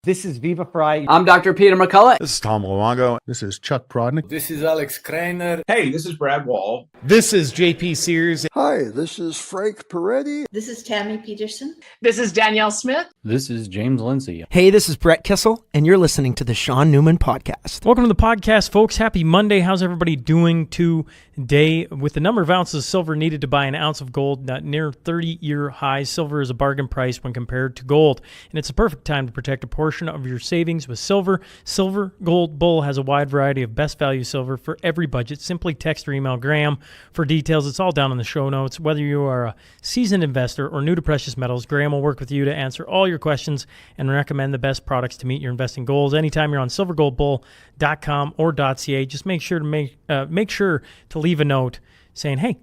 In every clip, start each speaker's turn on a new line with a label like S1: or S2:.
S1: This is Viva Fry.
S2: I'm Dr. Peter McCullough.
S3: This is Tom Luongo.
S4: This is Chuck Prodnick.
S5: This is Alex Kreiner.
S6: Hey, this is Brad Wall.
S7: This is JP Sears.
S8: Hi, this is Frank Peretti.
S9: This is Tammy Peterson.
S10: This is Danielle Smith.
S11: This is James Lindsay.
S12: Hey, this is Brett Kissel, and you're listening to the Shaun Newman Podcast.
S13: Welcome to the podcast, folks. Happy Monday. How's everybody doing today? With the number of ounces of silver needed to buy an ounce of gold near 30-year highs, silver is a bargain price when compared to gold, and it's a perfect time to protect a portion of your savings with silver. Silver Gold Bull has a wide variety of best value silver for every budget. Simply text or email Grahame for details. It's all down in the show notes. Whether you are a seasoned investor or new to precious metals, Grahame will work with you to answer all your questions and recommend the best products to meet your investing goals. Anytime you're on silvergoldbull.com or .ca, just make sure to leave a note saying, "Hey,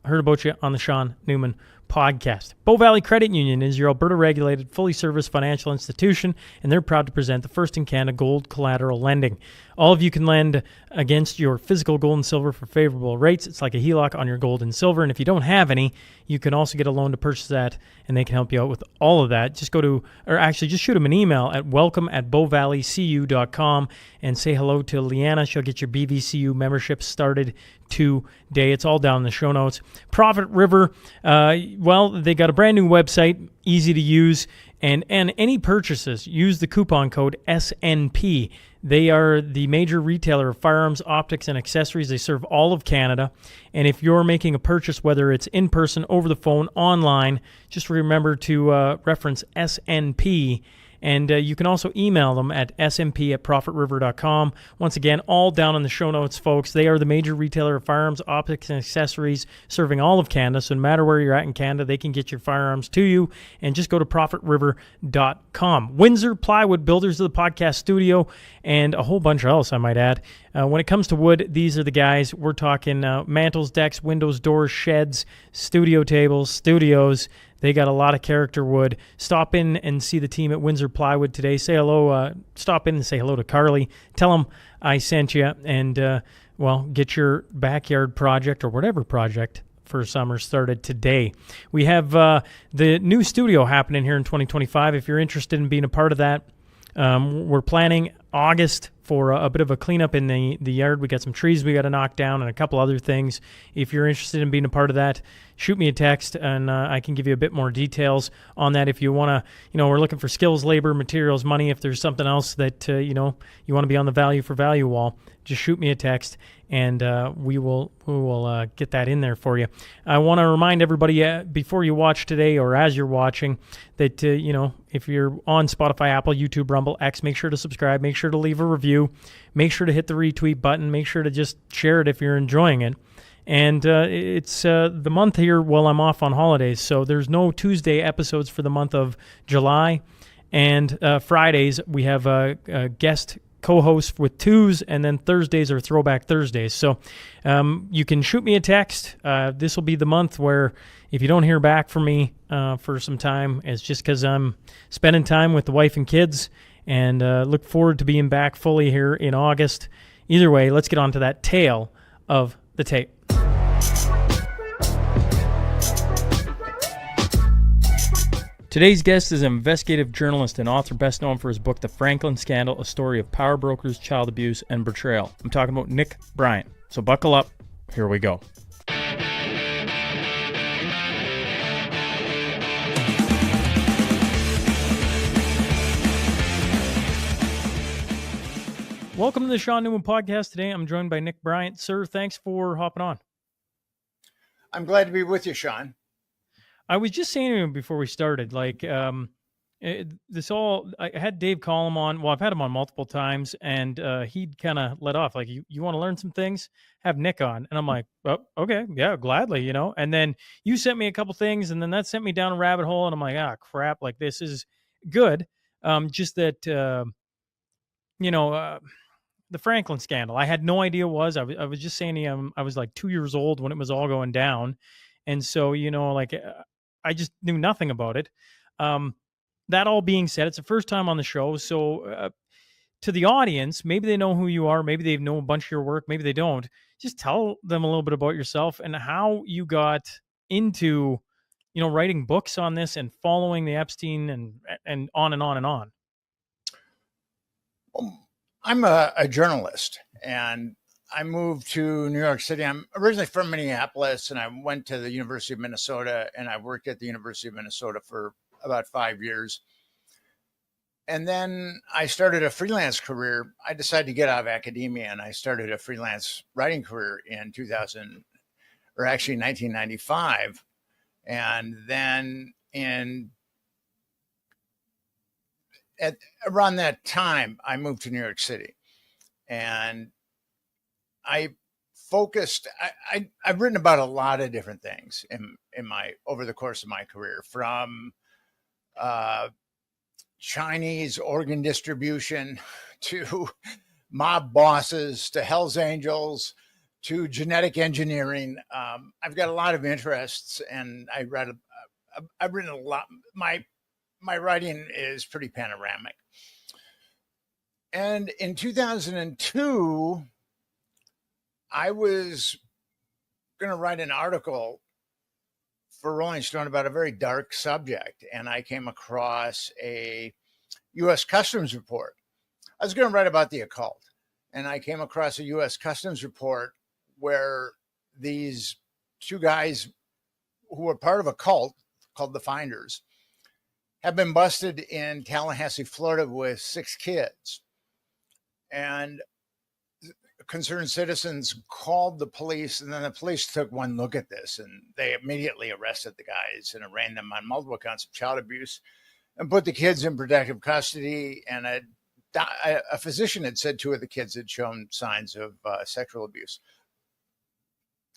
S13: I heard about you on the Shaun Newman podcast." Bow Valley Credit Union is your Alberta-regulated, fully serviced financial institution, and they're proud to present the first in Canada gold collateral lending. All of you can lend against your physical gold and silver for favorable rates. It's like a HELOC on your gold and silver, and if you don't have any, you can also get a loan to purchase that, and they can help you out with all of that. Just shoot them an email at welcome@bowvalleycu.com and say hello to Leanna. She'll get your BVCU membership started today. It's all down in the show notes. Profit River, they got a brand new website, easy to use, and any purchases, use the coupon code SNP. They are the major retailer of firearms, optics, and accessories. They serve all of Canada. And if you're making a purchase, whether it's in person, over the phone, online, just remember to reference SNP. And you can also email them at smp@profitriver.com. Once again, all down in the show notes, folks. They are the major retailer of firearms, optics, and accessories, serving all of Canada. So no matter where you're at in Canada, they can get your firearms to you. And just go to profitriver.com. Windsor Plywood, builders of the podcast studio, and a whole bunch else, I might add. When it comes to wood, these are the guys. We're talking mantles, decks, windows, doors, sheds, studio tables, studios. They get a lot of character wood. Stop in and see the team at Windsor Plywood today. Say hello. Stop in and say hello to Carly. Tell them I sent you, and get your backyard project or whatever project for summer started today. We have the new studio happening here in 2025. If you're interested in being a part of that, we're planning August for a bit of a cleanup in the yard. We got some trees we got to knock down and a couple other things. If you're interested in being a part of that, shoot me a text and I can give you a bit more details on that. If you want to, we're looking for skills, labor, materials, money. If there's something else that, you want to be on the value for value wall, just shoot me a text and we will get that in there for you. I want to remind everybody before you watch today or as you're watching that, if you're on Spotify, Apple, YouTube, Rumble, X, make sure to subscribe, make sure to leave a review, make sure to hit the retweet button, make sure to just share it if you're enjoying it. And it's the month here while I'm off on holidays, so there's no Tuesday episodes for the month of July. And Fridays, we have a guest co-host with twos, and then Thursdays are Throwback Thursdays. So you can shoot me a text. This will be the month where if you don't hear back from me for some time, it's just because I'm spending time with the wife and kids, and look forward to being back fully here in August. Either way, let's get on to that tale of the tape. Today's guest is an investigative journalist and author best known for his book, The Franklin Scandal, A Story of Powerbrokers, Child Abuse, and Betrayal. I'm talking about Nick Bryant. So buckle up. Here we go. Welcome to the Shaun Newman Podcast. Today I'm joined by Nick Bryant. Sir, thanks for hopping on.
S14: I'm glad to be with you, Shaun.
S13: I was just saying to him before we started, I had Dave Collum on. Well, I've had him on multiple times, and he'd kind of let off, like, you want to learn some things? Have Nick on. And I'm like, oh, okay, yeah, gladly, And then you sent me a couple things, and then that sent me down a rabbit hole, and I'm like, crap, like, this is good. Just that, the Franklin scandal, I had no idea what it was. I was just saying to him, I was like 2 years old when it was all going down. And so, I just knew nothing about it. That all being said, it's the first time on the show. So to the audience, maybe they know who you are. Maybe they know a bunch of your work. Maybe they don't. Just tell them a little bit about yourself and how you got into, writing books on this and following the Epstein and on and on and on.
S14: I'm a journalist, and I moved to New York City. I'm originally from Minneapolis, and I went to the University of Minnesota, and I worked at the University of Minnesota for about 5 years. And then I started a freelance career. I decided to get out of academia, and I started a freelance writing career in 2000, or actually 1995. And then at around that time, I moved to New York City, and I focused. I've written about a lot of different things in my over the course of my career, from Chinese organ distribution to mob bosses to Hell's Angels to genetic engineering. I've got a lot of interests, and I've written a lot. My writing is pretty panoramic. And in 2002, I was going to write an article for Rolling Stone about a very dark subject, and I came across a U.S. Customs report. I was going to write about the occult, and I came across a U.S. Customs report where these two guys who were part of a cult called the Finders have been busted in Tallahassee, Florida, with 6 kids. And concerned citizens called the police, and then the police took one look at this, and they immediately arrested the guys and arraigned them on multiple counts of child abuse and put the kids in protective custody. And a physician had said 2 of the kids had shown signs of sexual abuse.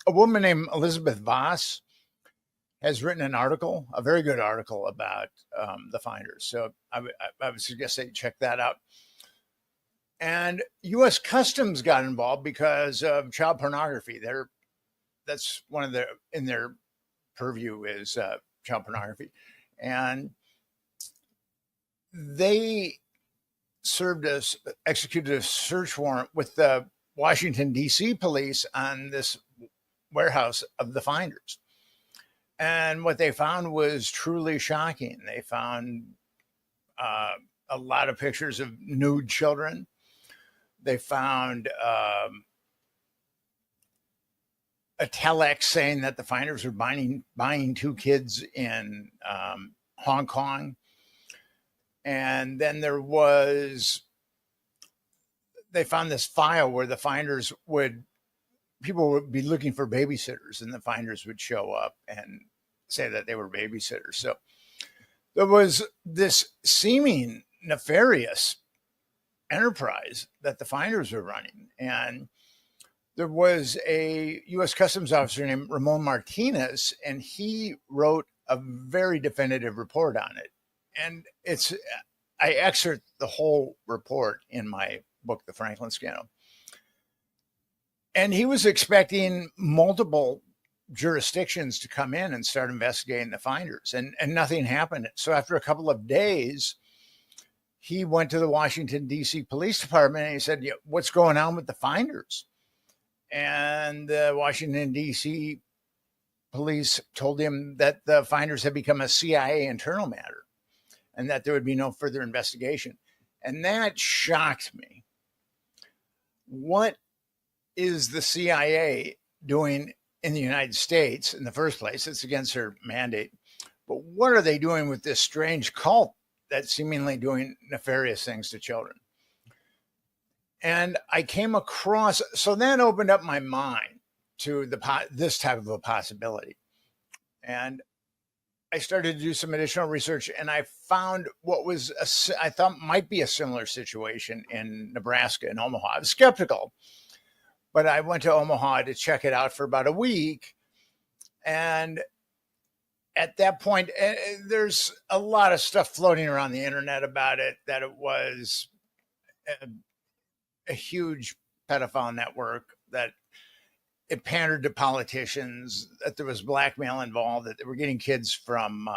S14: A woman named Elizabeth Voss has written an article, a very good article about the Finders. So I would suggest that you check that out. And U.S. Customs got involved because of child pornography. That's one of in their purview is child pornography. And they executed a search warrant with the Washington, D.C. police on this warehouse of the Finders. And what they found was truly shocking. They found a lot of pictures of nude children. They found a telex saying that the Finders were buying 2 kids in Hong Kong. And then they found this file where the Finders people would be looking for babysitters, and the Finders would show up and say that they were babysitters. So there was this seeming nefarious enterprise that the Finders were running. And there was a U.S. Customs officer named Ramon Martinez, and he wrote a very definitive report on it. And I excerpt the whole report in my book, The Franklin Scandal. And he was expecting multiple jurisdictions to come in and start investigating the Finders, and nothing happened. So after a couple of days, he went to the Washington, D.C. Police Department, and he said, "What's going on with the Finders?" And the Washington, D.C. police told him that the Finders had become a CIA internal matter and that there would be no further investigation. And that shocked me. What is the CIA doing in the United States in the first place? It's against their mandate. But what are they doing with this strange cult that's seemingly doing nefarious things to children? And I came across, so that opened up my mind to this type of a possibility. And I started to do some additional research, and I found what was, I thought might be a similar situation in Nebraska, in Omaha. I was skeptical, but I went to Omaha to check it out for about a week. And at that point, there's a lot of stuff floating around the internet about it, that it was a huge pedophile network, that it pandered to politicians, that there was blackmail involved, that they were getting kids from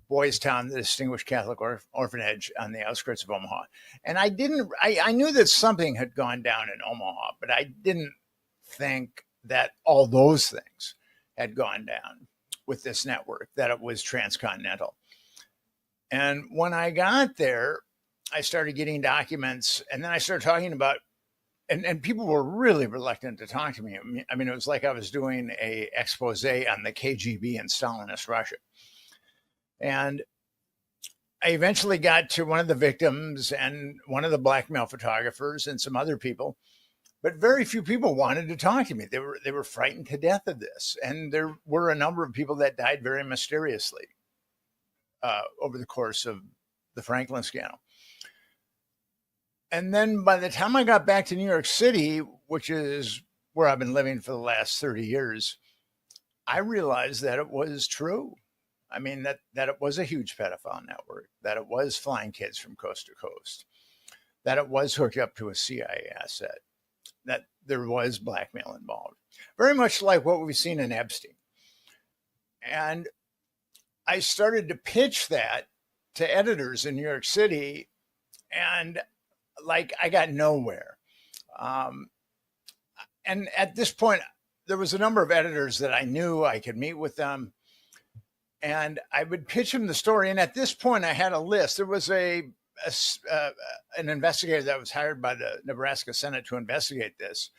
S14: Boys Town, the Distinguished Catholic Orphanage on the outskirts of Omaha. And I knew that something had gone down in Omaha, but I didn't think that all those things had gone down with this network, that it was transcontinental. And when I got there, I started getting documents, and then I started talking about, and people were really reluctant to talk to me. I mean, it was like I was doing a expose on the KGB and Stalinist Russia. And I eventually got to one of the victims and one of the blackmail photographers and some other people, but very few people wanted to talk to me. They were frightened to death of this, and there were a number of people that died very mysteriously over the course of the Franklin scandal. And then by the time I got back to New York City, which is where I've been living for the last 30 years, I realized that it was true. I mean, that it was a huge pedophile network, that it was flying kids from coast to coast, that it was hooked up to a CIA asset, that there was blackmail involved, very much like what we've seen in Epstein. And I started to pitch that to editors in New York City, and like I got nowhere. And at this point, there was a number of editors that I knew. I could meet with them, and I would pitch them the story. And at this point, I had a list. There was an investigator that was hired by the Nebraska Senate to investigate this,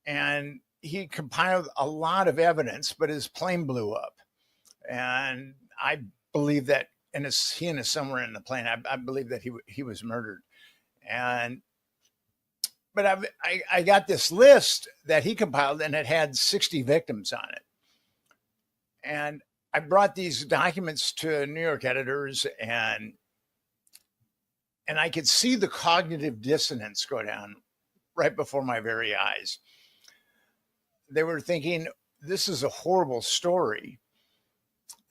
S14: and he compiled a lot of evidence, but his plane blew up. And I believe that, and he and his somewhere in the plane, I believe that he was murdered. But I got this list that he compiled, and it had 60 victims on it. And I brought these documents to New York editors, and I could see the cognitive dissonance go down right before my very eyes. They were thinking, this is a horrible story,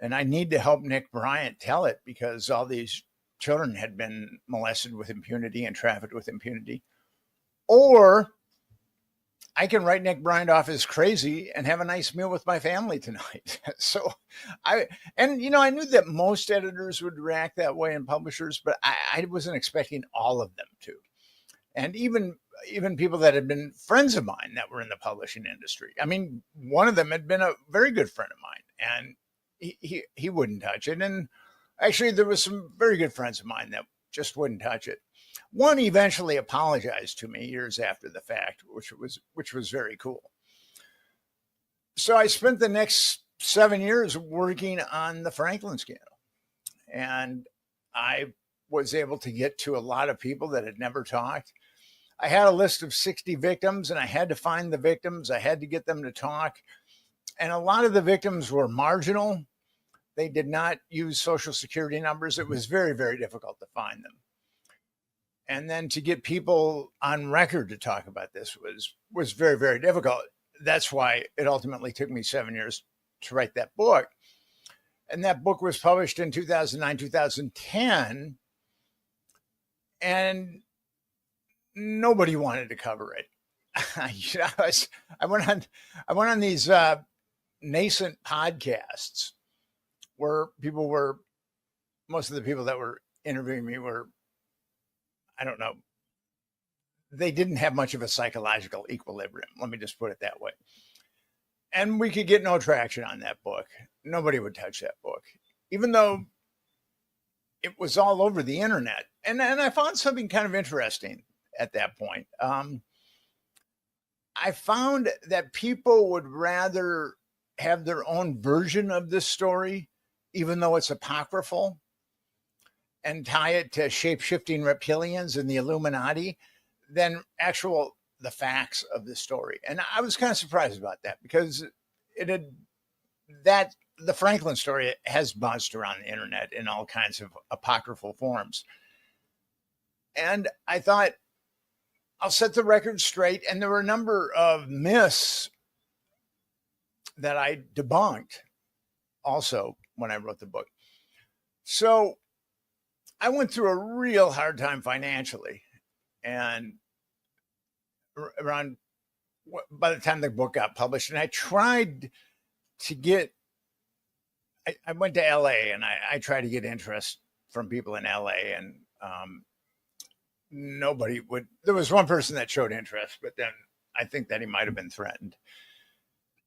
S14: and I need to help Nick Bryant tell it, because all these children had been molested with impunity and trafficked with impunity. Or I can write Nick Bryant off as crazy and have a nice meal with my family tonight. So I knew that most editors would react that way, and publishers, but I wasn't expecting all of them to. And even people that had been friends of mine that were in the publishing industry. I mean, one of them had been a very good friend of mine, and he wouldn't touch it. And actually, there was some very good friends of mine that just wouldn't touch it. One eventually apologized to me years after the fact, which was very cool. So I spent the next 7 years working on the Franklin scandal, and I was able to get to a lot of people that had never talked. I had a list of 60 victims, and I had to find the victims. I had to get them to talk. And a lot of the victims were marginal. They did not use Social Security numbers. It was very, very difficult to find them. And then to get people on record to talk about this was very, very difficult. That's why it ultimately took me 7 years to write that book. And that book was published in 2009, 2010. And nobody wanted to cover it. I went on these nascent podcasts where most of the people that were interviewing me were, I don't know, they didn't have much of a psychological equilibrium. Let me just put it that way. And we could get no traction on that book. Nobody would touch that book, even though it was all over the internet. And I found something kind of interesting at that point. I found that people would rather have their own version of this story, even though it's apocryphal, and tie it to shape-shifting reptilians and the Illuminati, than the facts of the story. And I was kind of surprised about that, because the Franklin story has buzzed around the internet in all kinds of apocryphal forms. And I thought, I'll set the record straight. And there were a number of myths that I debunked also when I wrote the book. So I went through a real hard time financially. And by the time the book got published, and I tried to get, I went to LA, and I tried to get interest from people in LA, and nobody would. There was one person that showed interest, but then I think that he might have been threatened,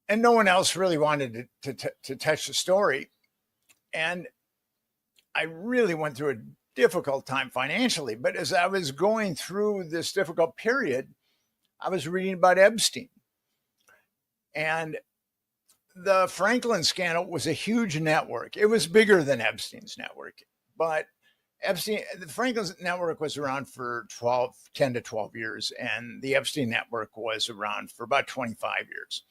S14: and no one else really wanted to touch the story. And I really went through difficult time financially. But as I was going through this difficult period, I was reading about Epstein. And the Franklin scandal was a huge network. It was bigger than Epstein's network, but the Franklin's network was around for 10 to 12 years, and the Epstein network was around for about 25 years.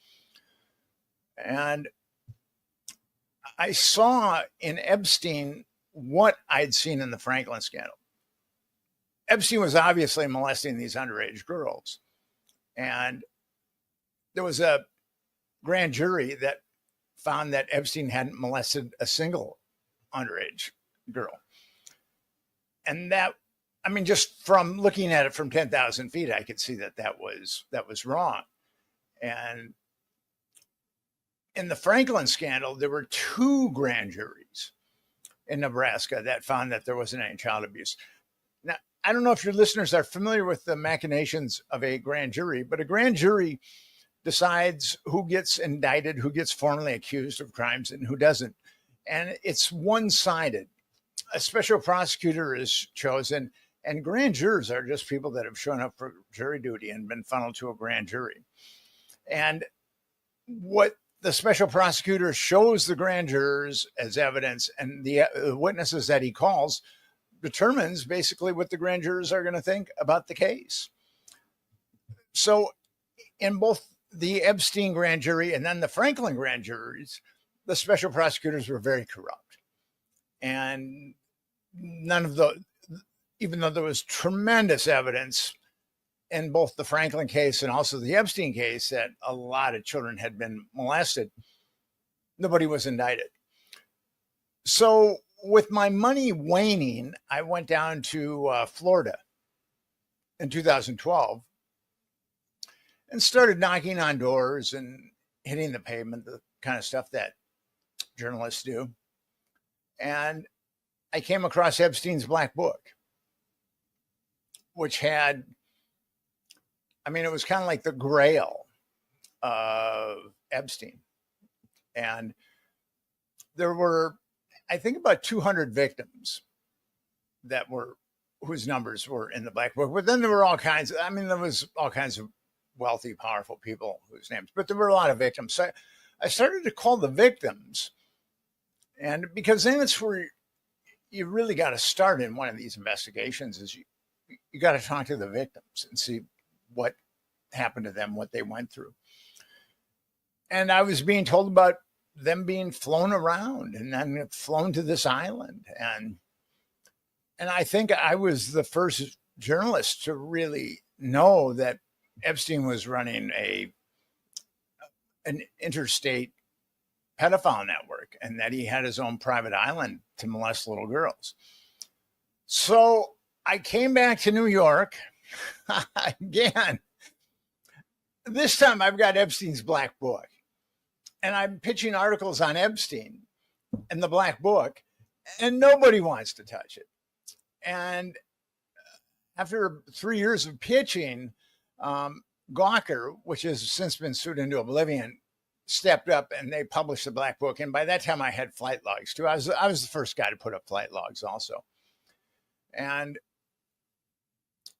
S14: And I saw in Epstein what I'd seen in the Franklin scandal. Epstein was obviously molesting these underage girls. And there was a grand jury that found that Epstein hadn't molested a single underage girl. And that, I mean, just from looking at it from 10,000 feet, I could see that was wrong. And in the Franklin scandal, there were 2 grand juries in Nebraska that found that there wasn't any child abuse. Now, I don't know if your listeners are familiar with the machinations of a grand jury, but a grand jury decides who gets indicted, who gets formally accused of crimes, and who doesn't. And it's one-sided. A special prosecutor is chosen, and grand jurors are just people that have shown up for jury duty and been funneled to a grand jury. And what the special prosecutor shows the grand jurors as evidence and the witnesses that he calls determines basically what the grand jurors are going to think about the case. So in both the Epstein grand jury and then the Franklin grand juries, the special prosecutors were very corrupt. And even though there was tremendous evidence in both the Franklin case and also the Epstein case that a lot of children had been molested, nobody was indicted. So with my money waning, I went down to Florida in 2012 and started knocking on doors and hitting the pavement, the kind of stuff that journalists do. And I came across Epstein's Black Book, which had, I mean, it was kind of like the Grail of Epstein. And there were, I think, about 200 victims whose numbers were in the Black Book. But then there were there was all kinds of wealthy, powerful people whose names, but there were a lot of victims. So I started to call the victims, and because then it's where you really got to start in one of these investigations is you got to talk to the victims and see what happened to them, what they went through. And I was being told about them being flown around and then flown to this island. And I think I was the first journalist to really know that Epstein was running an interstate pedophile network and that he had his own private island to molest little girls. So I came back to New York again. This time I've got Epstein's Black Book, and I'm pitching articles on Epstein and the Black Book, and nobody wants to touch it. And after 3 years of pitching, Gawker, which has since been sued into oblivion, stepped up and they published the Black Book. And by that time I had flight logs too. I was the first guy to put up flight logs also. And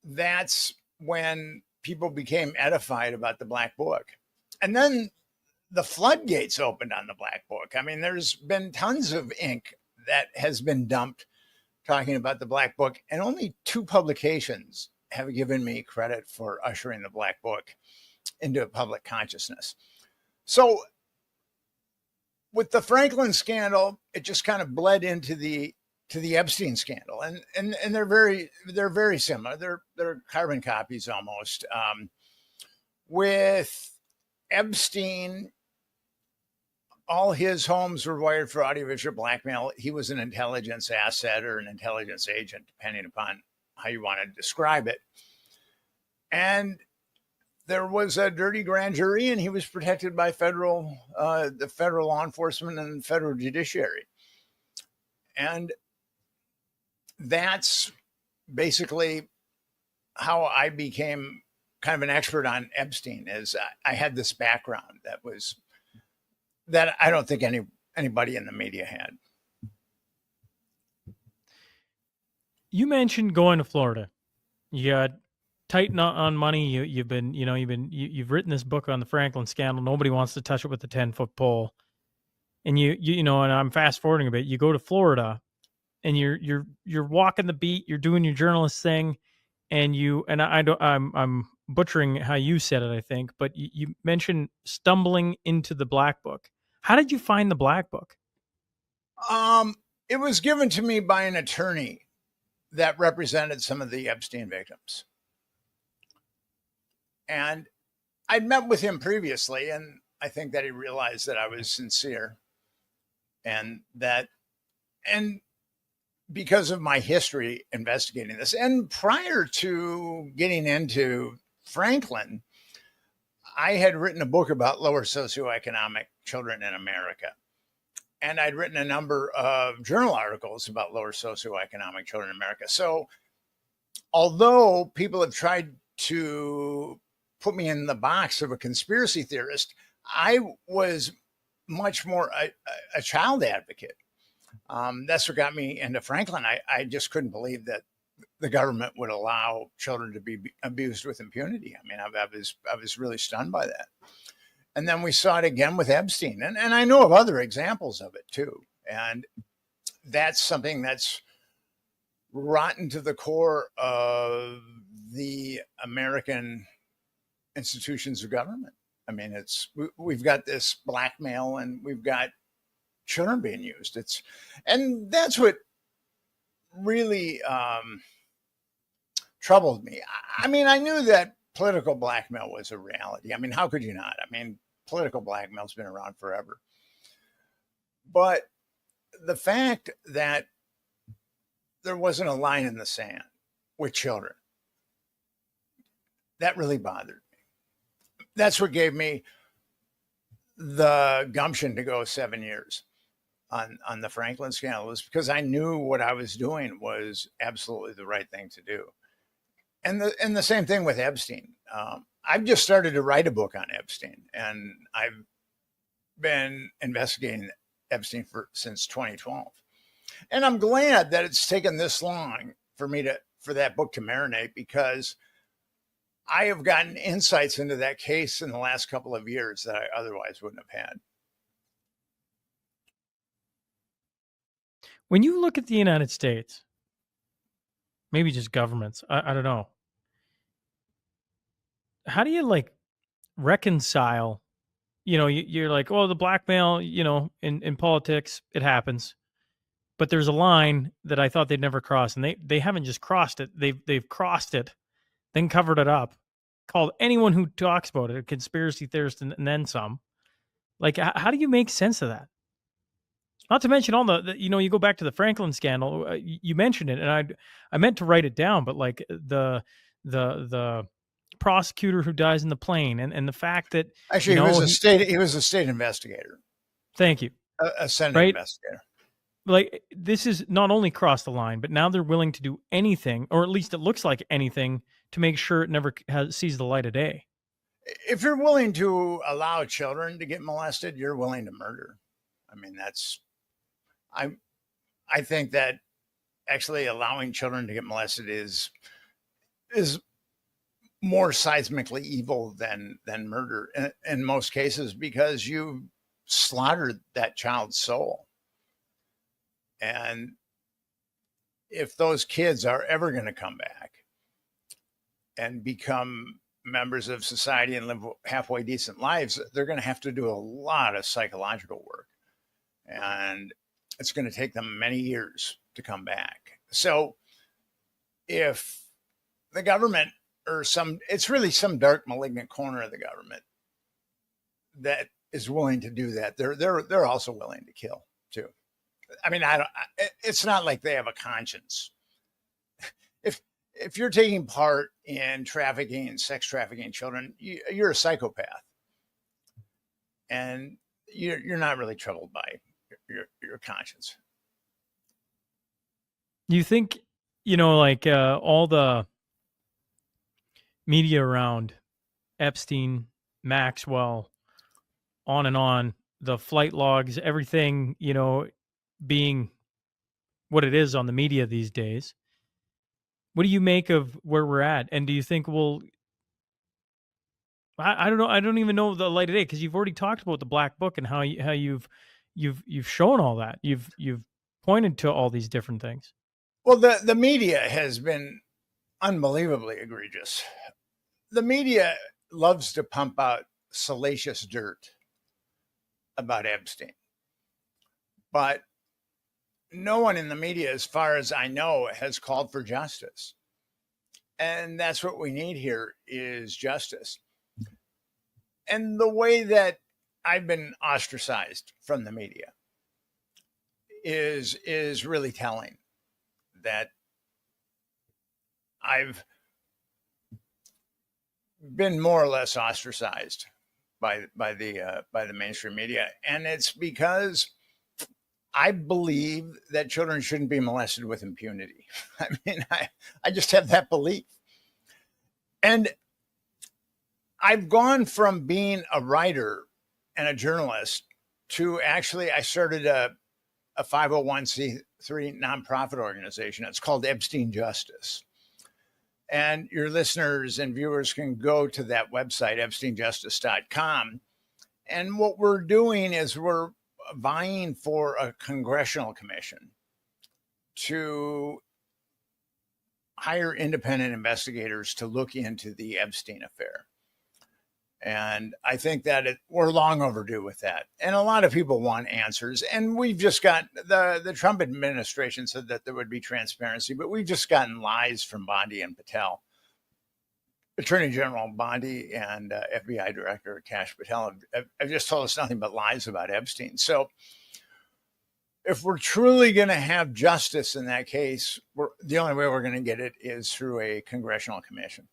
S14: that's when people became edified about the Black Book. And then the floodgates opened on the Black Book. I mean, there's been tons of ink that has been dumped talking about the Black Book, and only 2 publications have given me credit for ushering the Black Book into public consciousness. So with the Franklin scandal, it just kind of bled into the Epstein scandal, and they're very similar. They're carbon copies almost. With Epstein, all his homes were wired for audiovisual blackmail. He was an intelligence asset or an intelligence agent, depending upon how you want to describe it. And there was a dirty grand jury, and he was protected by the federal law enforcement and federal judiciary. And that's basically how I became kind of an expert on Epstein. Is I had this background that I don't think anybody in the media had.
S13: You mentioned going to Florida. You got tight on money. You've written this book on the Franklin scandal. Nobody wants to touch it with the 10-foot pole. And and I'm fast forwarding a bit. You go to Florida, and you're walking the beat. You're doing your journalist thing, and I'm butchering how you said it, I think, but you mentioned stumbling into the Black Book. How did you find the Black Book?
S14: It was given to me by an attorney that represented some of the Epstein victims. And I'd met with him previously, and I think that he realized that I was sincere, and because of my history investigating this, and prior to getting into Franklin, I had written a book about lower socioeconomic children in America. And I'd written a number of journal articles about lower socioeconomic children in America. So although people have tried to put me in the box of a conspiracy theorist, I was much more a child advocate. That's what got me into Franklin. I just couldn't believe that the government would allow children to be abused with impunity. I mean, I was really stunned by that. And then we saw it again with Epstein. And I know of other examples of it too. And that's something that's rotten to the core of the American institutions of government. I mean, we've got this blackmail, and we've got children being used. And that's what really troubled me. I mean, I knew that political blackmail was a reality. I mean, how could you not? I mean, political blackmail's been around forever. But the fact that there wasn't a line in the sand with children, that really bothered me. That's what gave me the gumption to go 7 years on the Franklin scandal, was because I knew what I was doing was absolutely the right thing to do. And the same thing with Epstein. I've just started to write a book on Epstein, and I've been investigating Epstein since 2012. And I'm glad that it's taken this long for that book to marinate, because I have gotten insights into that case in the last couple of years that I otherwise wouldn't have had.
S13: When you look at the United States, maybe just governments, I don't know, how do you reconcile, you're like, oh, the blackmail, in politics, it happens. But there's a line that I thought they'd never cross, and they haven't just crossed it. They've crossed it, then covered it up, called anyone who talks about it a conspiracy theorist, and then some. Like, how do you make sense of that? Not to mention all the you go back to the Franklin scandal. You mentioned it, and I meant to write it down, but like the prosecutor who dies in the plane, and the fact that
S14: actually he was a state investigator.
S13: Thank you.
S14: A Senate investigator.
S13: Like, this is not only crossed the line, but now they're willing to do anything, or at least it looks like anything, to make sure it never sees the light of day.
S14: If you're willing to allow children to get molested, you're willing to murder. I mean, I think that actually allowing children to get molested is more seismically evil than murder in most cases, because you slaughtered that child's soul. And if those kids are ever going to come back and become members of society and live halfway decent lives, they're going to have to do a lot of psychological work. And it's going to take them many years to come back. So if the government it's really some dark malignant corner of the government that is willing to do that, they're also willing to kill too. I mean, it's not like they have a conscience. If you're taking part in trafficking and sex trafficking children, you're a psychopath, and you're not really troubled by your conscience.
S13: You think, all the media around Epstein, Maxwell, on and on, the flight logs, everything, being what it is on the media these days, What do you make of where we're at? And do you think I don't know. I don't even know the light of day, because you've already talked about the black book and how you've shown all that. You've pointed to all these different things.
S14: Well, the media has been unbelievably egregious. The media loves to pump out salacious dirt about Epstein, but no one in the media, as far as I know, has called for justice. And that's what we need here, is justice. And the way that I've been ostracized from the media is really telling, that I've been more or less ostracized by the mainstream media, and it's because I believe that children shouldn't be molested with impunity. I mean, I just have that belief. And I've gone from being a writer and a journalist to actually, I started a 501c3 nonprofit organization. It's called Epstein Justice. And your listeners and viewers can go to that website, epsteinjustice.com. And what we're doing is we're vying for a congressional commission to hire independent investigators to look into the Epstein affair. And I think that we're long overdue with that. And a lot of people want answers. And we've just got the Trump administration said that there would be transparency, but we've just gotten lies from Bondi and Patel. Attorney General Bondi and FBI Director Kash Patel have just told us nothing but lies about Epstein. So if we're truly going to have justice in that case, the only way we're going to get it is through a congressional commission.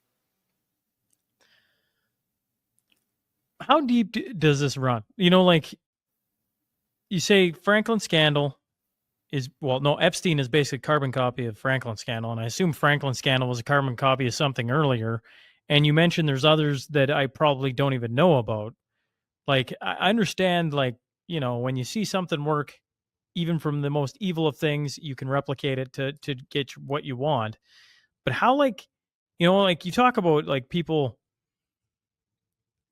S13: How deep does this run? You know, like you say, Franklin scandal is, well, no, Epstein is basically a carbon copy of Franklin scandal. And I assume Franklin scandal was a carbon copy of something earlier. And you mentioned there's others that I probably don't even know about. Like, I understand, like, you know, when you see something work, even from the most evil of things, you can replicate it to get what you want. But how, like, you know, like you talk about like people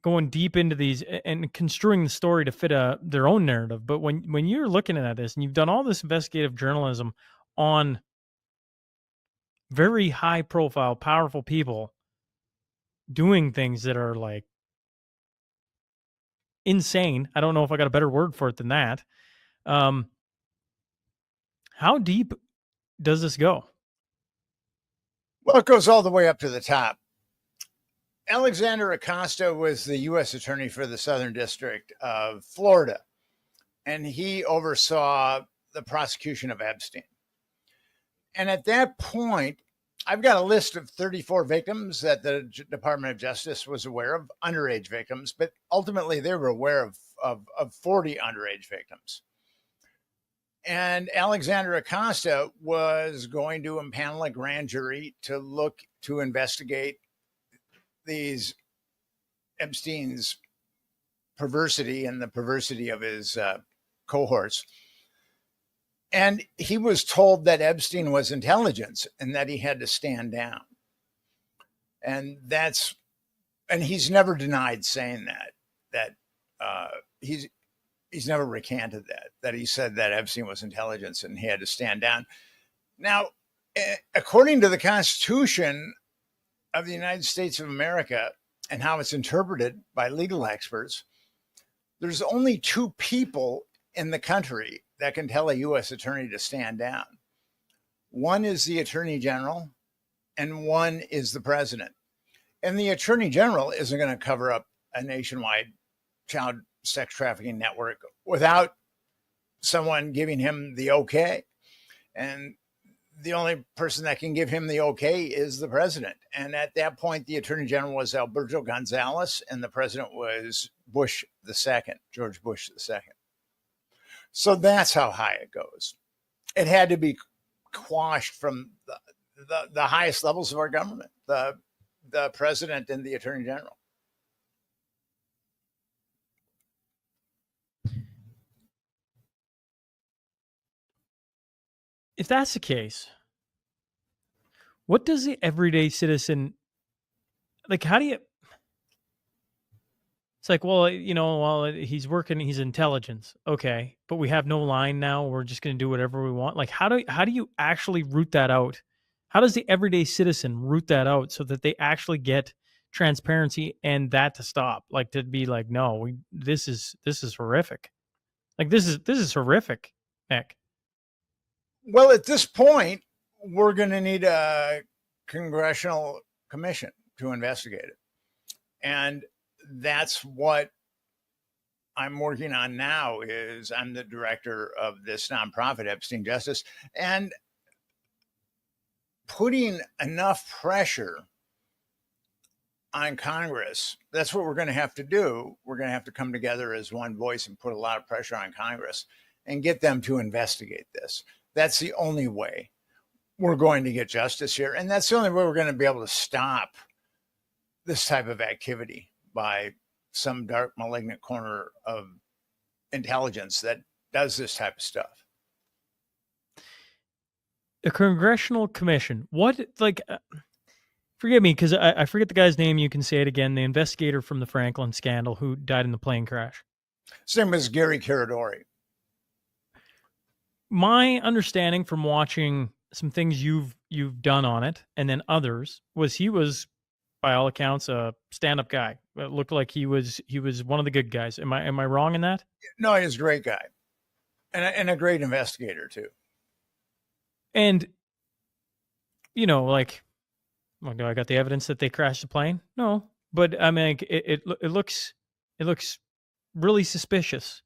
S13: going deep into these and construing the story to fit their own narrative. But when you're looking at this and you've done all this investigative journalism on very high profile, powerful people doing things that are like insane. I don't know if I got a better word for it than that. How deep does this go?
S14: Well, it goes all the way up to the top. Alexander Acosta was the U.S. Attorney for the Southern District of Florida, and he oversaw the prosecution of Epstein. And at that point, I've got a list of 34 victims that the Department of Justice was aware of, underage victims, but ultimately they were aware of 40 underage victims. And Alexander Acosta was going to impanel a grand jury to investigate these Epstein's perversity and the perversity of his cohorts. And he was told that Epstein was intelligence and that he had to stand down. And he's never denied saying that he's never recanted that he said that Epstein was intelligence and he had to stand down. Now, according to the Constitution of the United States of America and how it's interpreted by legal experts, there's only two people in the country that can tell a U.S. attorney to stand down. One is the Attorney General and one is the President. And the Attorney General isn't going to cover up a nationwide child sex trafficking network without someone giving him the okay. And the only person that can give him the okay is the president. And at that point, the Attorney General was Alberto Gonzales and the president was Bush II, George Bush II. So that's how high it goes. It had to be quashed from the highest levels of our government, the president and the Attorney General.
S13: If that's the case, What does the everyday citizen, like, how do you, it's like, well, he's working, he's intelligence. Okay. But we have no line now. We're just going to do whatever we want. Like, how do you actually root that out? How does the everyday citizen root that out so that they actually get transparency and that to stop? Like, to be like, no, this is horrific. Like, this is horrific, Nick.
S14: Well, at this point, we're going to need a congressional commission to investigate it. And that's what I'm working on now. Is I'm the director of this nonprofit, Epstein Justice, and putting enough pressure on Congress. That's what we're going to have to do. We're going to have to come together as one voice and put a lot of pressure on Congress and get them to investigate this. That's the only way we're going to get justice here. And that's the only way we're going to be able to stop this type of activity by some dark, malignant corner of intelligence that does this type of stuff.
S13: A congressional commission. What, like, forgive me, because I forget the guy's name. You can say it again. The investigator from the Franklin scandal who died in the plane crash.
S14: His name was Gary Caradori.
S13: My understanding from watching some things you've done on it, and then others, was he was, by all accounts, a stand-up guy. It looked like he was one of the good guys. Am I wrong in that?
S14: No, he's a great guy, and a great investigator too.
S13: And like, well, do I got the evidence that they crashed the plane? No, but I mean, it looks really suspicious.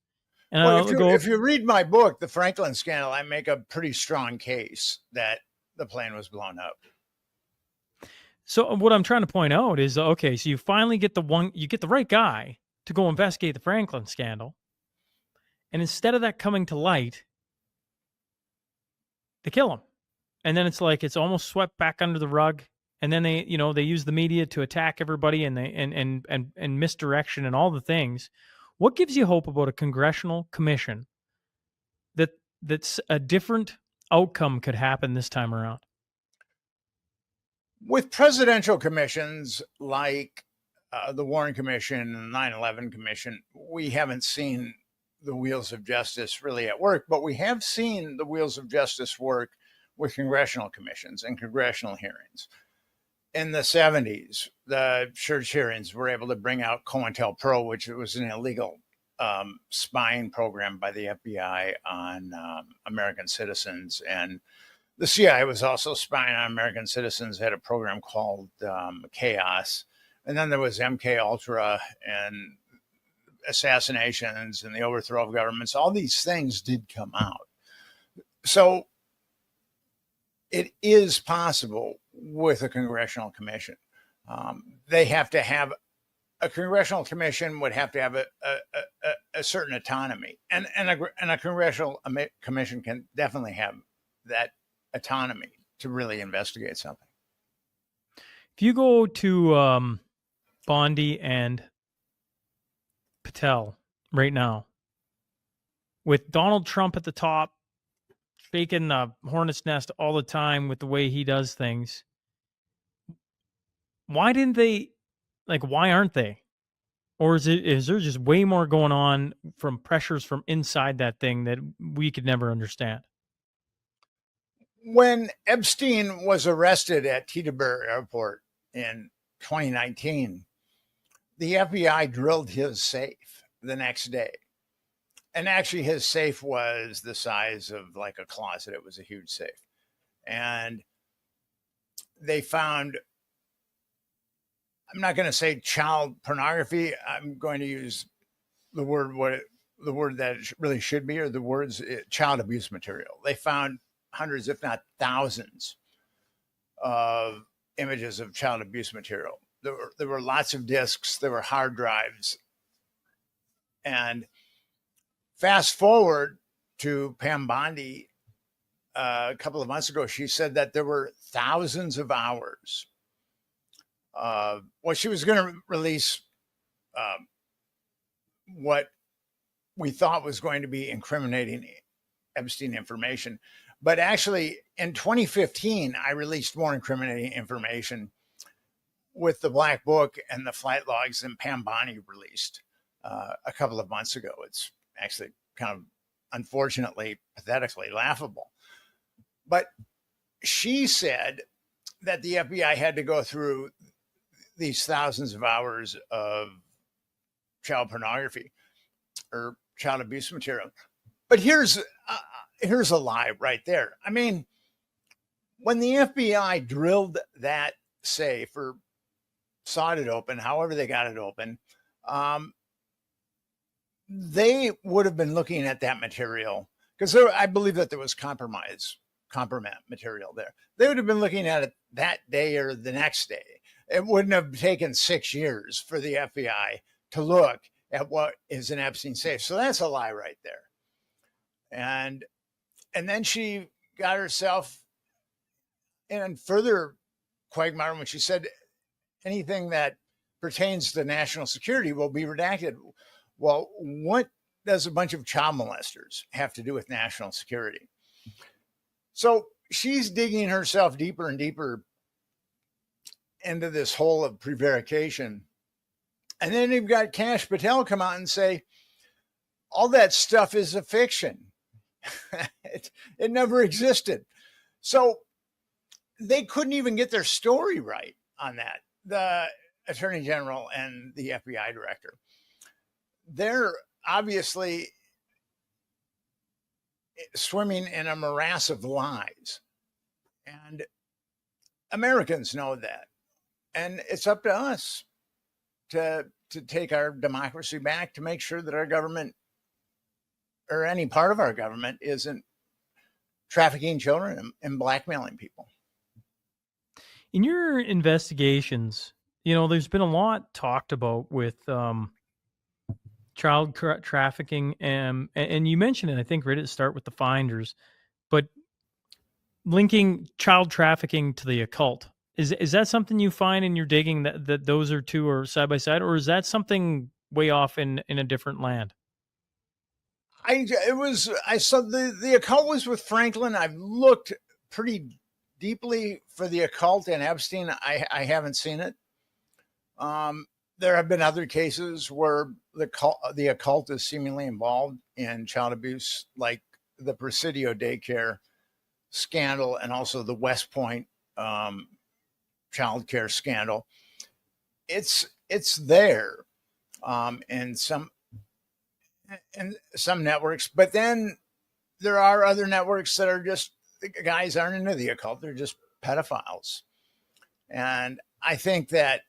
S13: And
S14: well, if you read my book, The Franklin Scandal, I make a pretty strong case that the plane was blown up.
S13: So what I'm trying to point out is, okay, so you finally get the right guy to go investigate the Franklin scandal. And instead of that coming to light, they kill him. And then it's like, it's almost swept back under the rug. And then they use the media to attack everybody and misdirection and all the things. What gives you hope about a congressional commission that's a different outcome could happen this time around?
S14: With presidential commissions like the Warren Commission and the 9/11 Commission, we haven't seen the wheels of justice really at work, but we have seen the wheels of justice work with congressional commissions and congressional hearings. In the 70s, the church hearings were able to bring out COINTELPRO, which was an illegal spying program by the FBI on American citizens. And the CIA was also spying on American citizens, had a program called Chaos. And then there was MK Ultra and assassinations and the overthrow of governments. All these things did come out. So it is possible with a congressional commission. They have to have a congressional commission would have to have a certain autonomy, and a congressional commission can definitely have that autonomy to really investigate something.
S13: If you go to Bondi and Patel right now, with Donald Trump at the top, shaking the hornet's nest all the time with the way he does things, why didn't they, like, why aren't they? Or is there just way more going on from pressures from inside that thing that we could never understand?
S14: When Epstein was arrested at Teterboro Airport in 2019, the FBI drilled his safe the next day. And actually his safe was the size of like a closet. It was a huge safe. And they found, I'm not going to say child pornography. I'm going to use the word that it really should be, or the words child abuse material. They found hundreds, if not thousands, of images of child abuse material. There were lots of discs. There were hard drives. And fast forward to Pam Bondi a couple of months ago, she said that there were thousands of hours. She was going to release what we thought was going to be incriminating Epstein information, But actually, in 2015, I released more incriminating information with the Black Book and the flight logs that Pam Bondi released a couple of months ago. It's actually kind of, unfortunately, pathetically laughable. But she said that the FBI had to go through these thousands of hours of child pornography or child abuse material. But here's a lie right there. I mean, when the FBI drilled that safe or sawed it open, however they got it open, they would have been looking at that material because I believe that there was compromise material there. They would have been looking at it that day or the next day. It wouldn't have taken 6 years for the FBI to look at what is an Epstein safe. So that's a lie right there. And then she got herself in further quagmire when she said anything that pertains to national security will be redacted. Well, what does a bunch of child molesters have to do with national security? So she's digging herself deeper and deeper into this hole of prevarication. And then you've got Kash Patel come out and say, all that stuff is a fiction. It never existed. So they couldn't even get their story right on that. The Attorney General and the FBI director. They're obviously swimming in a morass of lies. And Americans know that. And it's up to us to take our democracy back, to make sure that our government or any part of our government isn't trafficking children and blackmailing people.
S13: In your investigations, there's been a lot talked about with child trafficking, and you mentioned it, I think, right at the start with the finders, but linking child trafficking to the occult. Is that something you find in your digging that those two are side by side, or is that something way off in a different land?
S14: I saw the occult was with Franklin. I've looked pretty deeply for the occult and Epstein. I haven't seen it. There have been other cases where the occult is seemingly involved in child abuse, like the Presidio daycare scandal and also the West Point child care scandal. It's there in some networks, but then there are other networks that are just, the guys aren't into the occult. They're just pedophiles. And I think that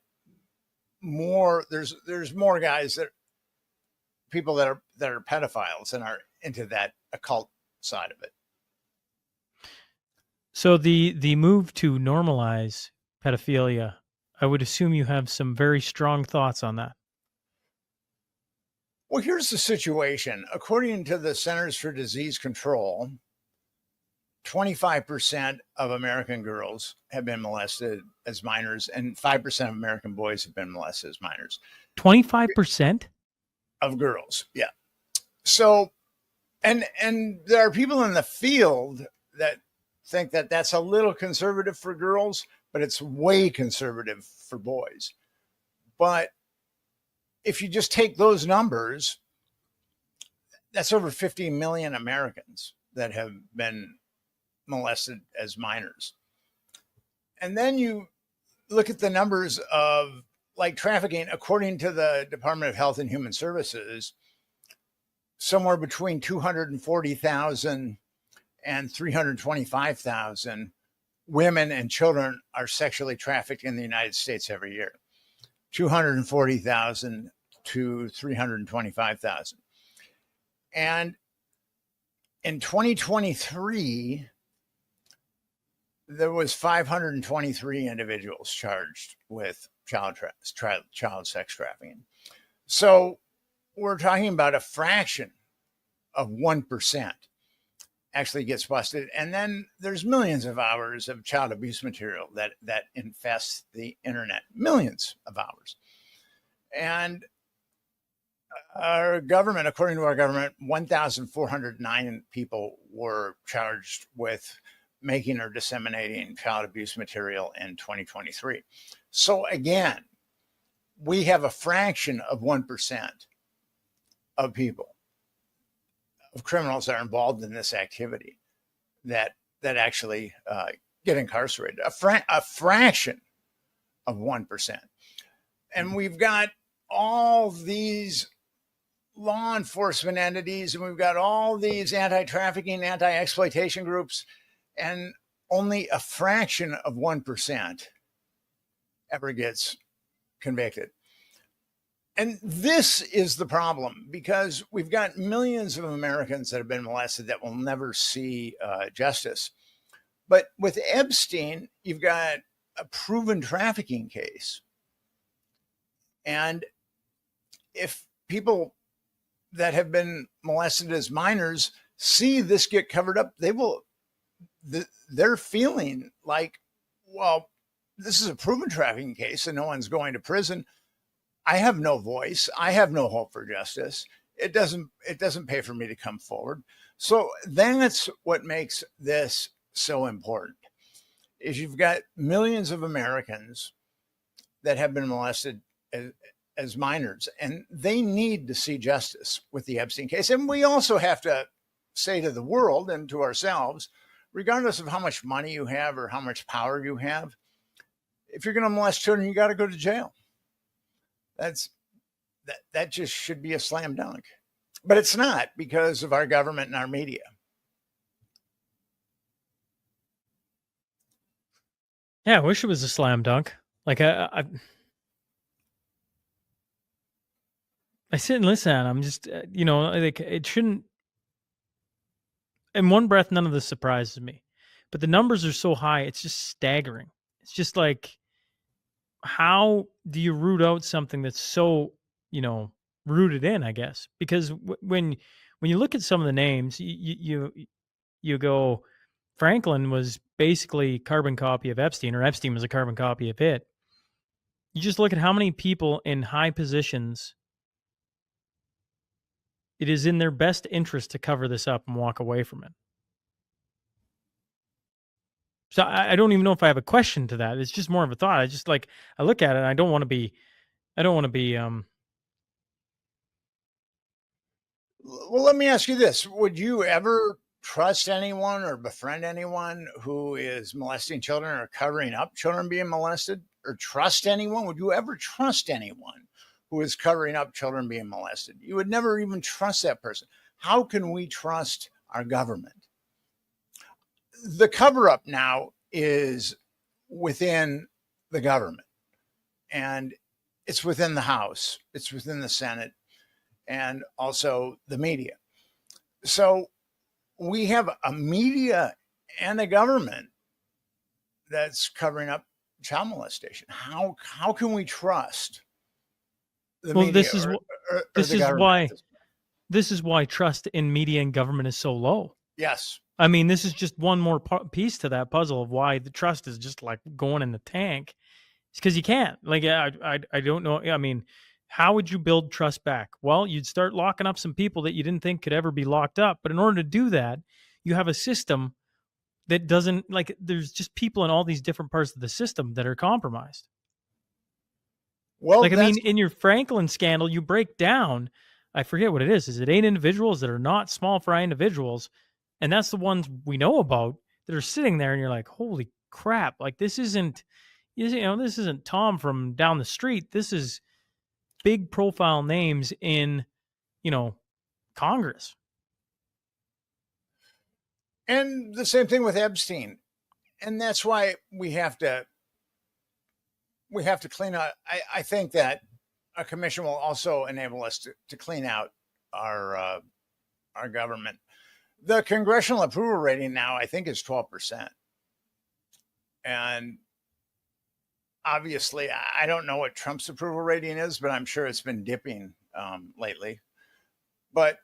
S14: there's more guys people that are pedophiles and are into that occult side of it.
S13: So the move to normalize pedophilia, I would assume you have some very strong thoughts on that.
S14: Well, here's the situation. According to the Centers for Disease Control, 25% of American girls have been molested as minors, and 5% of American boys have been molested as minors.
S13: 25%
S14: of girls, yeah. So, and there are people in the field that think that that's a little conservative for girls, but it's way conservative for boys. But if you just take those numbers, that's over 50 million Americans that have been molested as minors. And then you look at the numbers of like trafficking, according to the Department of Health and Human Services, somewhere between 240,000 and 325,000 women and children are sexually trafficked in the United States every year. 240,000 to 325,000. And in 2023, there was 523 individuals charged with child sex trafficking. So we're talking about a fraction of 1% actually gets busted. And then there's millions of hours of child abuse material that infests the internet, millions of hours. And Our government, according to our government, 1,409 people were charged with making or disseminating child abuse material in 2023. So again, we have a fraction of 1% of people, of criminals that are involved in this activity that actually get incarcerated. A fraction of 1%. And we've got all these law enforcement entities, and we've got all these anti-trafficking, anti-exploitation groups, and only a fraction of 1% ever gets convicted. And this is the problem, because we've got millions of Americans that have been molested that will never see justice. But with Epstein, you've got a proven trafficking case. And if people that have been molested as minors see this get covered up, they're feeling like, well, this is a proven trafficking case and no one's going to prison. I have no voice. I have no hope for justice. It doesn't pay for me to come forward. So that's what makes this so important, is you've got millions of Americans that have been molested as minors, and they need to see justice with the Epstein case. And we also have to say to the world and to ourselves, regardless of how much money you have or how much power you have, if you're going to molest children, you got to go to jail. That just should be a slam dunk. But it's not, because of our government and our media.
S13: Yeah, I wish it was a slam dunk. Like I sit and listen, and I'm just, like, it shouldn't. In one breath, none of this surprises me, but the numbers are so high, it's just staggering. It's just like, how do you root out something that's so, rooted in? I guess because when you look at some of the names, you go, Franklin was basically carbon copy of Epstein, or Epstein was a carbon copy of it. You just look at how many people in high positions. It is in their best interest to cover this up and walk away from it. So I don't even know if I have a question to that. It's just more of a thought. I look at it and I don't want to be,
S14: Well, let me ask you this. Would you ever trust anyone or befriend anyone who is molesting children or covering up children being molested? Or trust anyone? Would you ever trust anyone who is covering up children being molested? You would never even trust that person. How can we trust our government? The cover up now is within the government, and it's within the House, it's within the Senate, and also the media. So we have a media and a government that's covering up child molestation. How can we trust the media?
S13: This is why trust in media and government is so low.
S14: Yes.
S13: I mean, this is just one more piece to that puzzle of why the trust is just like going in the tank. It's because you can't. Like, I don't know. I mean, how would you build trust back? Well, you'd start locking up some people that you didn't think could ever be locked up. But in order to do that, you have a system that doesn't, like, there's just people in all these different parts of the system that are compromised. Well, like, I mean, in your Franklin scandal, you break down, I forget what it is. Is it 8 individuals that are not small fry individuals? And that's the ones we know about that are sitting there, and you're like, holy crap. Like, this isn't Tom from down the street. This is big profile names in, Congress.
S14: And the same thing with Epstein. And that's why we have to clean out. I think that a commission will also enable us to clean out our government. The congressional approval rating now, I think, is 12%. And obviously, I don't know what Trump's approval rating is, but I'm sure it's been dipping lately. But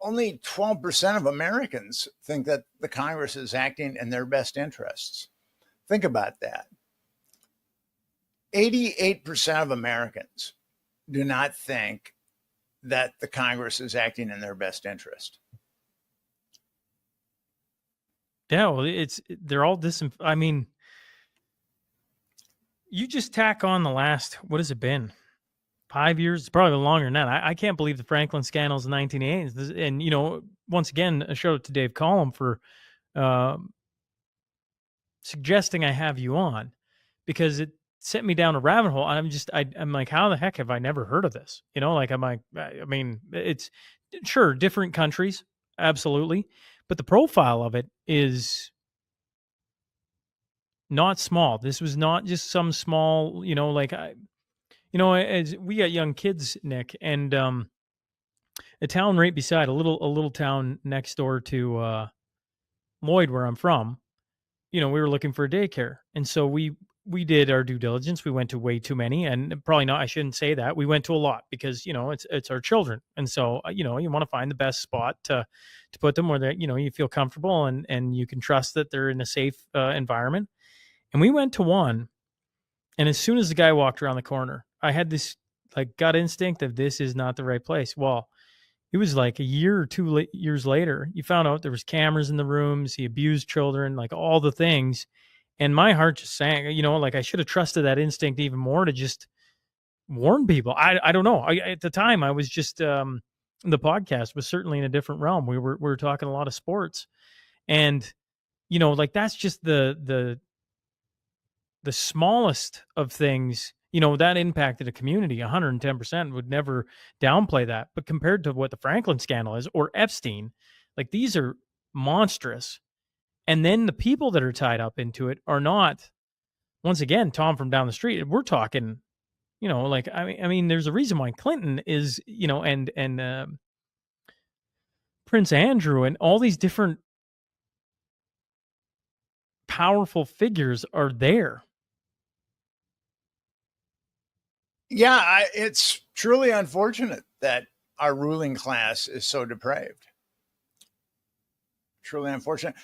S14: only 12% of Americans think that the Congress is acting in their best interests. Think about that. 88% of Americans do not think that the Congress is acting in their best interest.
S13: Yeah, well, they're all I mean, you just tack on the last, what has it been? 5 years? It's probably longer than that. I can't believe the Franklin scandals in the 1980s. And, you know, once again, a shout out to Dave Collum for suggesting I have you on, because it sent me down a rabbit hole. I'm like, how the heck have I never heard of this? You know, like, I'm like, I mean, it's sure different countries, absolutely, but the profile of it is not small. This was not just some small, you know, like as we got young kids, Nick, and a town right beside, a little town next door to Lloyd, where I'm from. You know, we were looking for a daycare, and so we did our due diligence. We went to way too many, and probably not. I shouldn't say that. We went to a lot because, you know, it's our children, and so you know, you want to find the best spot to put them where they, you know, you feel comfortable and you can trust that they're in a safe environment. And we went to one, and as soon as the guy walked around the corner, I had this like gut instinct of this is not the right place. Well, it was like a year or years later, you found out there was cameras in the rooms. He abused children, like all the things. And my heart just sank, you know, like I should have trusted that instinct even more to just warn people. I don't know. At the time I was just, the podcast was certainly in a different realm. We were talking a lot of sports, and, you know, like that's just the smallest of things, you know, that impacted a community 110%. Would never downplay that. But compared to what the Franklin scandal is, or Epstein, like these are monstrous. And then the people that are tied up into it are not, once again, Tom from down the street. We're talking, you know, like, I mean, there's a reason why Clinton is, you know, and Prince Andrew and all these different powerful figures are there.
S14: Yeah, it's truly unfortunate that our ruling class is so depraved. Truly unfortunate.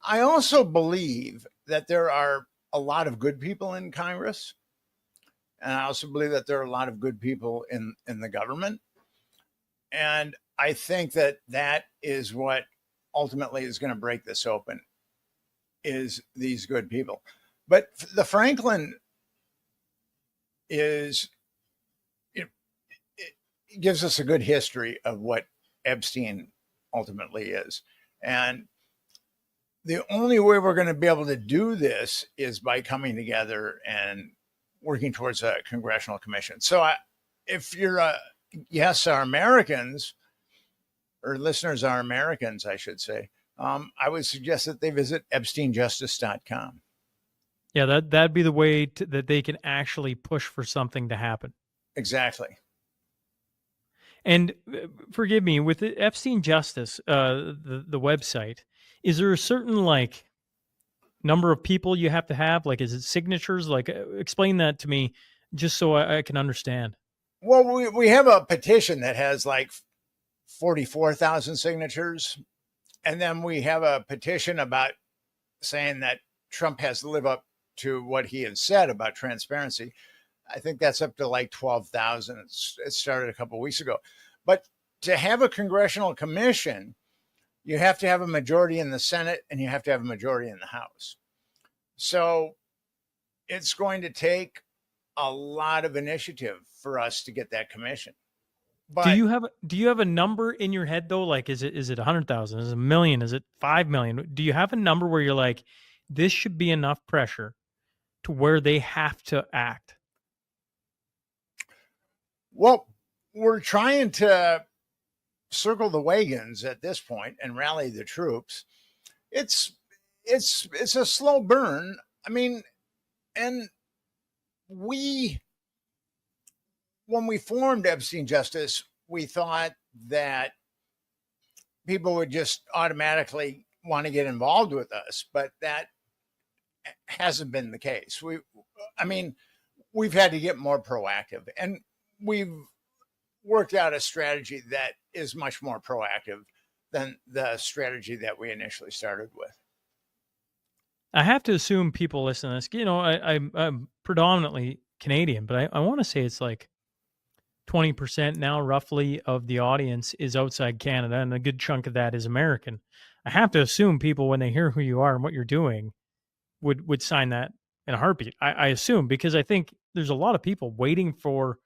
S14: I also believe that there are a lot of good people in Congress. And I also believe that there are a lot of good people in the government. And I think that is what ultimately is going to break this open, is these good people. But the Franklin is, it gives us a good history of what Epstein ultimately is. And the only way we're going to be able to do this is by coming together and working towards a congressional commission. So if you're are Americans, or listeners are Americans, I should say, I would suggest that they visit EpsteinJustice.com.
S13: Yeah, that'd be the way that they can actually push for something to happen.
S14: Exactly.
S13: And forgive me, with the Epstein Justice, the website, is there a certain like number of people you have to have? Like, is it signatures? Like, explain that to me, just so I can understand.
S14: Well, we have a petition that has like 44,000 signatures. And then we have a petition about saying that Trump has to live up to what he has said about transparency. I think that's up to like 12,000. It started a couple of weeks ago. But to have a congressional commission, you have to have a majority in the Senate and you have to have a majority in the House. So it's going to take a lot of initiative for us to get that commission. But
S13: do you have a number in your head though? Like, is it 100,000? Is it 1 million? Is it 5 million? Do you have a number where you're like, this should be enough pressure to where they have to act?
S14: Well, we're trying to circle the wagons at this point and rally the troops. It's a slow burn. I mean, and when we formed Epstein Justice, we thought that people would just automatically want to get involved with us, but that hasn't been the case. We've had to get more proactive, and we've worked out a strategy that is much more proactive than the strategy that we initially started with.
S13: I have to assume people listening to this, you know, I'm predominantly Canadian, but I want to say it's like 20% now roughly of the audience is outside Canada, and a good chunk of that is American. I have to assume people, when they hear who you are and what you're doing, would sign that in a heartbeat. I assume, because I think there's a lot of people waiting for,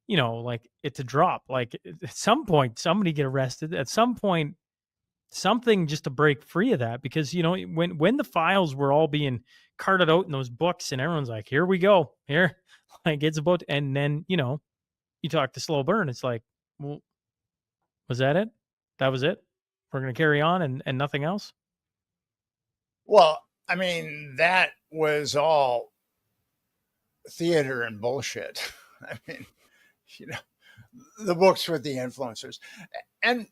S13: like it to drop. Like at some point, somebody get arrested. At some point, something just to break free of that. Because when the files were all being carted out in those books, and everyone's like, "Here we go, here," like it's about, and then you talk to Slow Burn, it's like, well, was that it? That was it? We're going to carry on and nothing else?
S14: Well, I mean, that was all theater and bullshit. I mean, the books with the influencers. And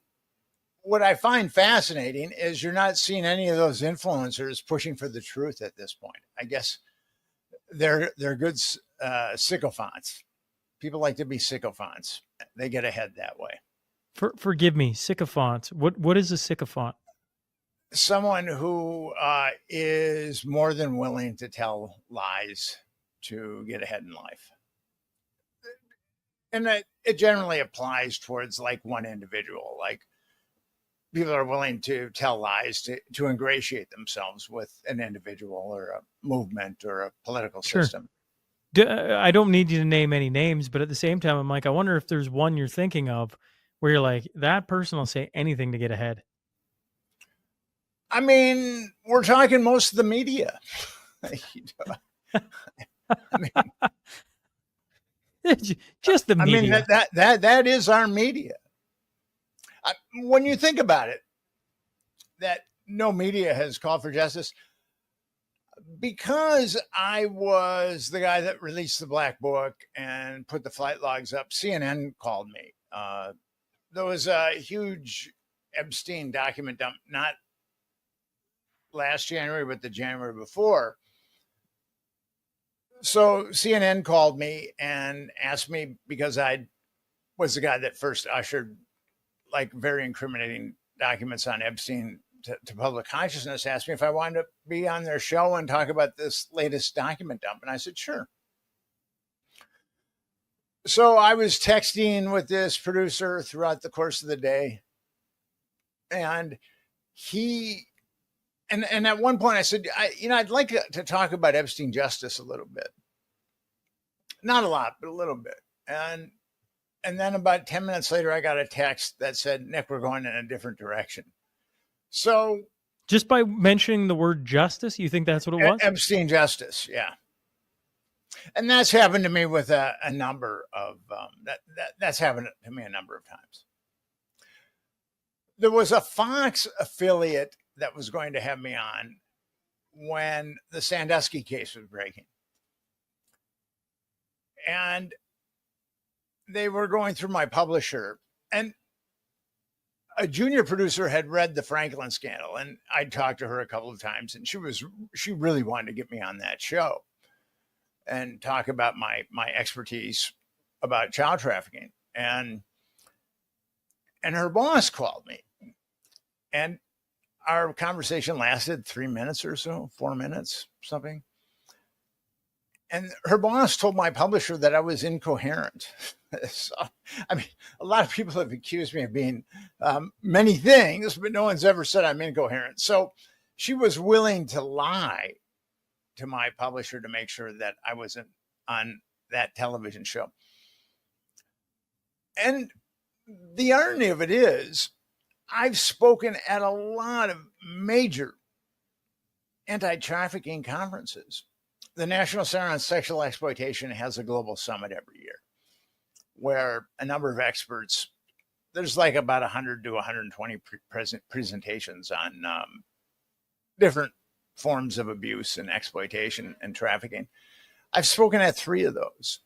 S14: what I find fascinating is you're not seeing any of those influencers pushing for the truth at this point. I guess they're good sycophants. People like to be sycophants. They get ahead that way.
S13: Forgive me, sycophant. What is a sycophant?
S14: Someone who is more than willing to tell lies to get ahead in life. And it generally applies towards like one individual. Like people are willing to tell lies to ingratiate themselves with an individual or a movement or a political system.
S13: I don't need you to name any names, but at the same time, I'm like, I wonder if there's one you're thinking of where you're like, that person will say anything to get ahead.
S14: I mean, we're talking most of the media. I mean,
S13: just the media.
S14: I mean, that is our media. When you think about it, that no media has called for justice, because I was the guy that released the black book and put the flight logs up, CNN called me. There was a huge Epstein document dump, not last January, but the January before. So CNN called me and asked me, because I was the guy that first ushered like very incriminating documents on Epstein to public consciousness, asked me if I wanted to be on their show and talk about this latest document dump. And I said, sure. So I was texting with this producer throughout the course of the day. And and at one point I said, I'd like to talk about Epstein justice a little bit. Not a lot, but a little bit. And then about 10 minutes later, I got a text that said, Nick, we're going in a different direction. So
S13: just by mentioning the word justice, you think that's what it was?
S14: Epstein justice, yeah. And that's happened to me with a number of that's happened to me a number of times. There was a Fox affiliate that was going to have me on when the Sandusky case was breaking. And they were going through my publisher, and a junior producer had read the Franklin scandal, and I talked to her a couple of times, and she really wanted to get me on that show and talk about my expertise about child trafficking. And her boss called me, and our conversation lasted 3 minutes or so, 4 minutes, something. And her boss told my publisher that I was incoherent. So, I mean, a lot of people have accused me of being many things, but no one's ever said I'm incoherent. So she was willing to lie to my publisher to make sure that I wasn't on that television show. And the irony of it is, I've spoken at a lot of major anti-trafficking conferences. The National Center on Sexual Exploitation has a global summit every year where a number of experts, there's like about 100 to 120 presentations on different forms of abuse and exploitation and trafficking. I've spoken at 3 of those.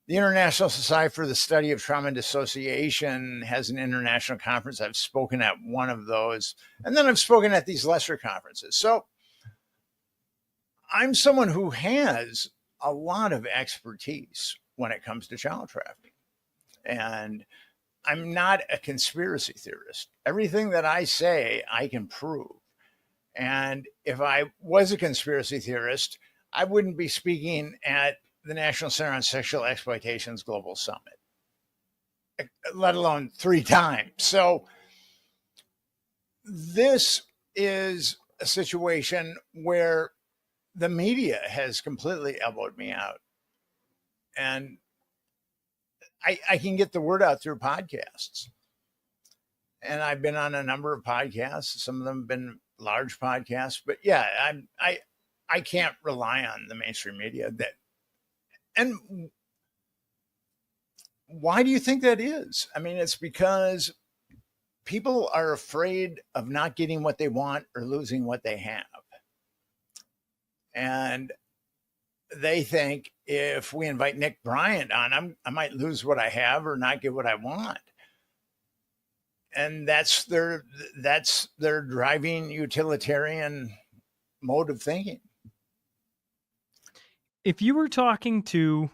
S14: The International Society for the Study of Trauma and Dissociation has an international conference. I've spoken at one of those. And then I've spoken at these lesser conferences. So I'm someone who has a lot of expertise when it comes to child trafficking. And I'm not a conspiracy theorist. Everything that I say, I can prove. And if I was a conspiracy theorist, I wouldn't be speaking at the National Center on Sexual Exploitation's Global Summit. let alone 3 times. So this is a situation where the media has completely elbowed me out. And I can get the word out through podcasts. And I've been on a number of podcasts. Some of them have been large podcasts. But yeah, I can't rely on the mainstream media. And why do you think that is? I mean, it's because people are afraid of not getting what they want or losing what they have. And they think if we invite Nick Bryant on, I might lose what I have or not get what I want. And that's their driving utilitarian mode of thinking.
S13: If you were talking to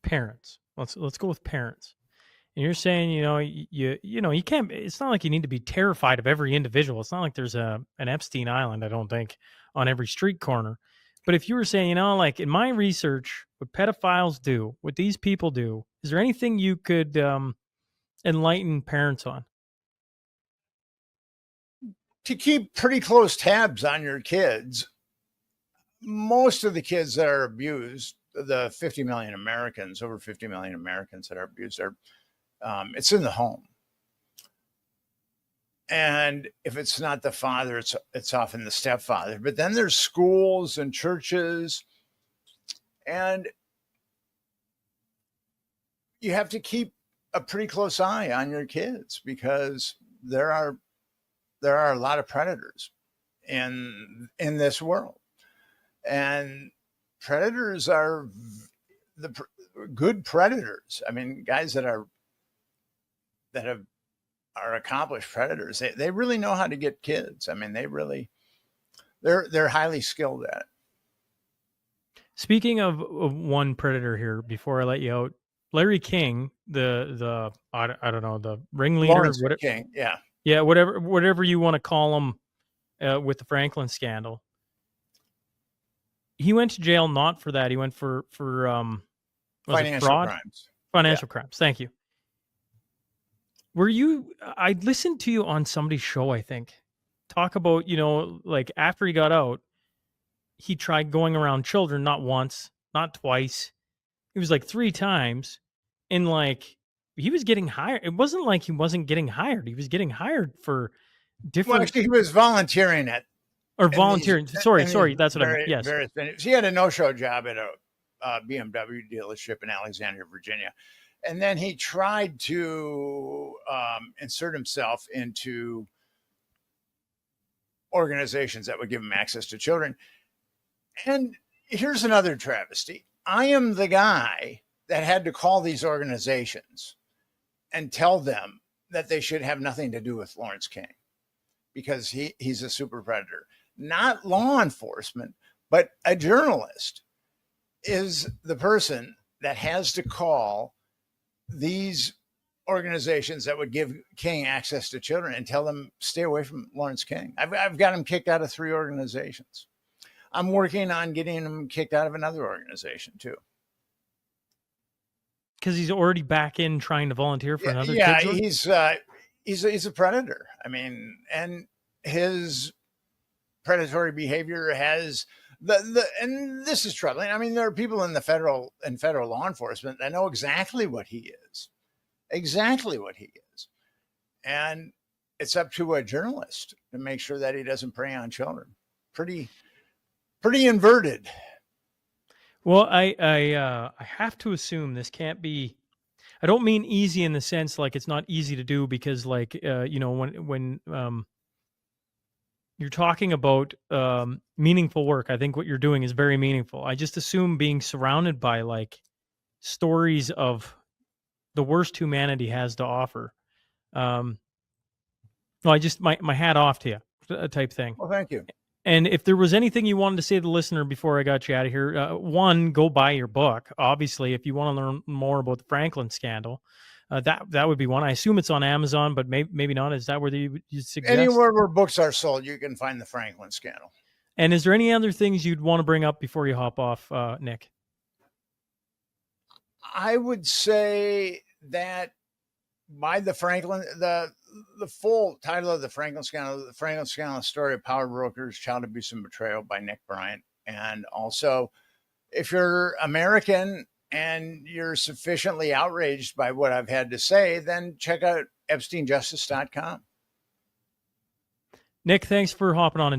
S13: parents, let's go with parents, and you're saying, you can't. It's not like you need to be terrified of every individual. It's not like there's an Epstein Island, I don't think, on every street corner. But if you were saying, like in my research, what pedophiles do, what these people do, is there anything you could enlighten parents on?
S14: To keep pretty close tabs on your kids. Most of the kids that are abused, the 50 million Americans, over 50 million Americans that are abused, it's in the home. And if it's not the father, it's often the stepfather. But then there's schools and churches, and you have to keep a pretty close eye on your kids because there are a lot of predators in this world, and predators are good predators. I mean, guys that are accomplished predators. They really know how to get kids. I mean, they're highly skilled at it.
S13: Speaking of one predator here, before I let you out, Larry King, the I don't know, the ringleader,
S14: Lawrence King,
S13: yeah, whatever you want to call him, with the Franklin scandal. He went to jail not for that. He went for
S14: financial crimes.
S13: Financial crimes. Thank you. I listened to you on somebody's show, I think, talk about, like after he got out, he tried going around children, not once, not twice. It was like 3 times. And like, he was getting hired. It wasn't like he wasn't getting hired. He was getting hired for different.
S14: Well, actually, he was volunteering at.
S13: Or volunteering. Sorry. That's what I meant. Yes.
S14: He had a no-show job at a BMW dealership in Alexandria, Virginia. And then he tried to insert himself into organizations that would give him access to children. And here's another travesty. I am the guy that had to call these organizations and tell them that they should have nothing to do with Lawrence King because he's a super predator. Not law enforcement, but a journalist is the person that has to call these organizations that would give King access to children and tell them stay away from Lawrence King. I've got him kicked out of 3 organizations. I'm working on getting him kicked out of another organization too.
S13: Because he's already back in trying to volunteer for another.
S14: Yeah, he's a predator. I mean, and his predatory behavior has and this is troubling. I mean, there are people in federal law enforcement that know exactly what he is. And it's up to a journalist to make sure that he doesn't prey on children. Pretty inverted.
S13: Well, I have to assume this can't be. I don't mean easy in the sense like it's not easy to do because like when you're talking about meaningful work, I think what you're doing is very meaningful. I just assume being surrounded by like stories of the worst humanity has to offer. Well, I just my hat off to you, type thing.
S14: Well, thank you.
S13: And if there was anything you wanted to say to the listener before I got you out of here, one, go buy your book. Obviously, if you want to learn more about the Franklin scandal, that would be one. I assume it's on Amazon, but maybe not. Is that where you suggest?
S14: Anywhere where books are sold, you can find the Franklin scandal.
S13: And is there any other things you'd want to bring up before you hop off, Nick?
S14: I would say that by the Franklin, the full title of the Franklin Scandal, Story of Powerbrokers, Child Abuse and Betrayal by Nick Bryant. And also, if you're American and you're sufficiently outraged by what I've had to say, then check out EpsteinJustice.com.
S13: Nick, thanks for hopping on.